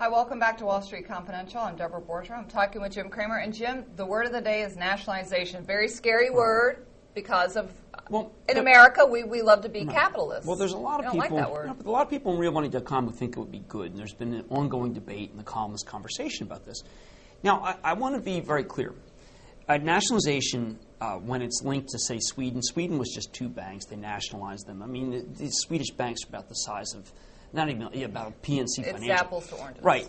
Hi, welcome back to Wall Street Confidential. I'm Deborah Borger. I'm talking with Jim Cramer. And Jim, the word of the day is nationalization. Very scary word because of, in America, we love to be capitalists. Well, there's a lot of people, like that word. But a lot of people in realmoney.com who think it would be good. And there's been an ongoing debate in the columnist conversation about this. Now, I want to be very clear. Nationalization, when it's linked to, say, Sweden was just two banks. They nationalized them. I mean, the Swedish banks are about the size of, not even about PNC Financial. It's apples to oranges. Right.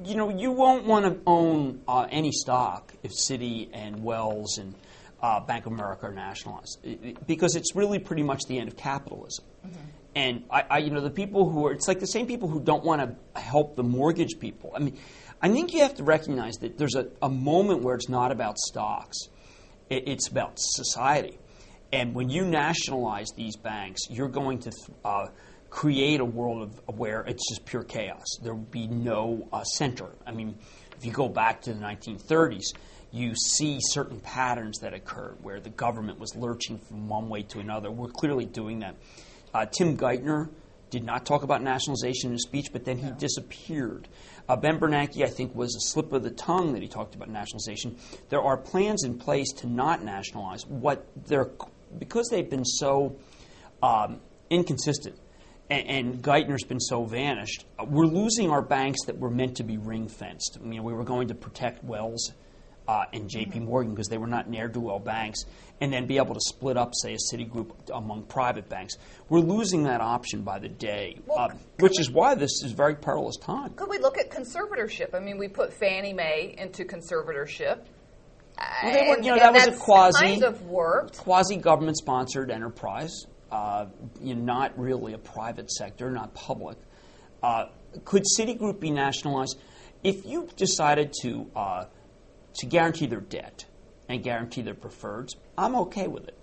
You won't want to own any stock if Citi and Wells and Bank of America are nationalized, because it's really pretty much the end of capitalism. Mm-hmm. And the people who are, it's like the same people who don't want to help the mortgage people. I mean, I think you have to recognize that there's a moment where it's not about stocks. It's about society. And when you nationalize these banks, you're going to create a world where it's just pure chaos. There will be no center. I mean, if you go back to the 1930s, you see certain patterns that occurred where the government was lurching from one way to another. We're clearly doing that. Tim Geithner did not talk about nationalization in his speech, but then he disappeared. Ben Bernanke, I think, was a slip of the tongue that he talked about nationalization. There are plans in place to not nationalize. Because they've been so inconsistent, and Geithner's been so vanished, we're losing our banks that were meant to be ring-fenced. I mean, we were going to protect Wells and J.P. Morgan because they were not ne'er-do-well banks, and then be able to split up, say, a Citigroup among private banks. We're losing that option by the day, which is why this is a very perilous time. Could we look at conservatorship? I mean, we put Fannie Mae into conservatorship. Well, that was a kind of worked. Quasi-government-sponsored enterprise. Not really a private sector, not public. Could Citigroup be nationalized? If you decided to guarantee their debt and guarantee their preferreds, I'm okay with it.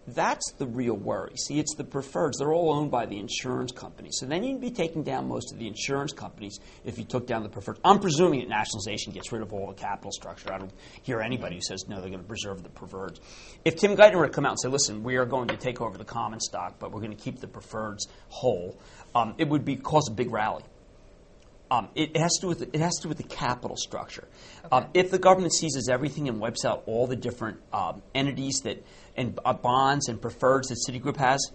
That's the real worry. See, it's the preferreds. They're all owned by the insurance companies. So then you'd be taking down most of the insurance companies if you took down the preferreds. I'm presuming that nationalization gets rid of all the capital structure. I don't hear anybody who says, no, they're going to preserve the preferreds. If Tim Geithner were to come out and say, listen, we are going to take over the common stock, but we're going to keep the preferreds whole, it would cause a big rally. It has to do with the capital structure. Okay. If the government seizes everything and wipes out all the different entities and bonds and preferreds that Citigroup has,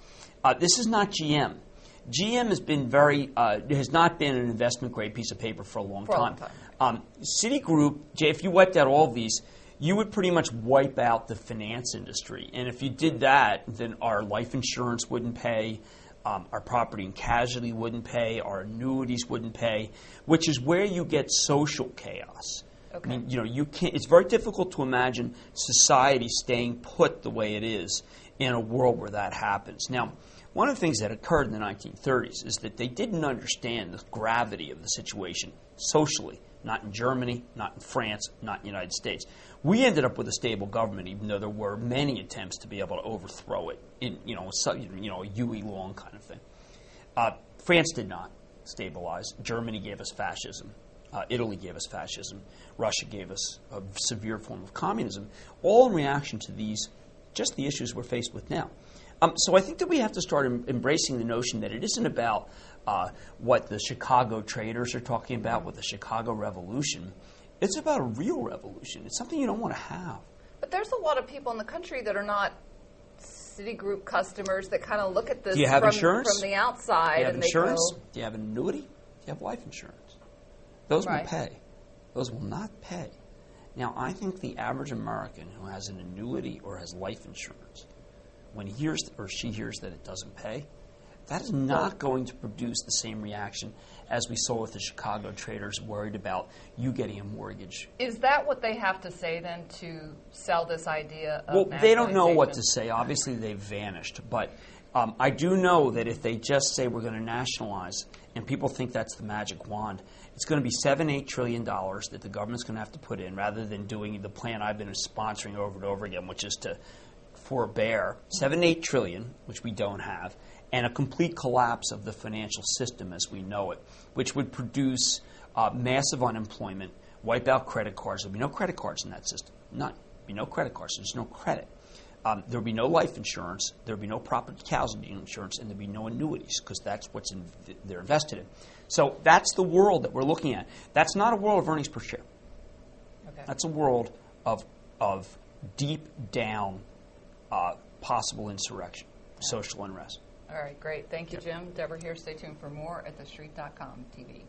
this is not GM. GM has not been an investment grade piece of paper for a long time. Citigroup, if you wiped out all of these, you would pretty much wipe out the finance industry. And if you did that, then our life insurance wouldn't pay. Our property and casualty wouldn't pay, our annuities wouldn't pay, which is where you get social chaos. Okay. I mean, you can't. It's very difficult to imagine society staying put the way it is in a world where that happens. Now, one of the things that occurred in the 1930s is that they didn't understand the gravity of the situation socially. Not in Germany, not in France, not in the United States. We ended up with a stable government, even though there were many attempts to be able to overthrow it in, a Huey Long kind of thing. France did not stabilize. Germany gave us fascism. Italy gave us fascism. Russia gave us a severe form of communism, all in reaction to the issues we're faced with now. So I think that we have to start embracing the notion that it isn't about what the Chicago traders are talking about with the Chicago Revolution. It's about a real revolution. It's something you don't want to have. But there's a lot of people in the country that are not Citigroup customers that kind of look at this from the outside. Do you have insurance? Do you have an annuity? Do you have life insurance? Those will pay. Those will not pay. Now, I think the average American who has an annuity or has life insurance, when he hears or she hears that it doesn't pay, that is not going to produce the same reaction as we saw with the Chicago traders worried about you getting a mortgage. Is that what they have to say then to sell this idea of nationalization? Well, they don't know what to say. Obviously, they've vanished. But I do know that if they just say we're going to nationalize and people think that's the magic wand, it's going to be $7-8 trillion that the government's going to have to put in rather than doing the plan I've been sponsoring over and over again, which is to forbear $7-8 trillion, which we don't have, and a complete collapse of the financial system as we know it, which would produce massive unemployment, wipe out credit cards. There'll be no credit cards in that system. None. There'll be no credit cards. There's no credit. There would be no life insurance, there would be no property casualty insurance, and there would be no annuities because that's what's they're invested in. So that's the world that we're looking at. That's not a world of earnings per share. Okay. That's a world of deep down possible insurrection, social unrest. All right, great. Thank you, Jim. Deborah here. Stay tuned for more at thestreet.com TV.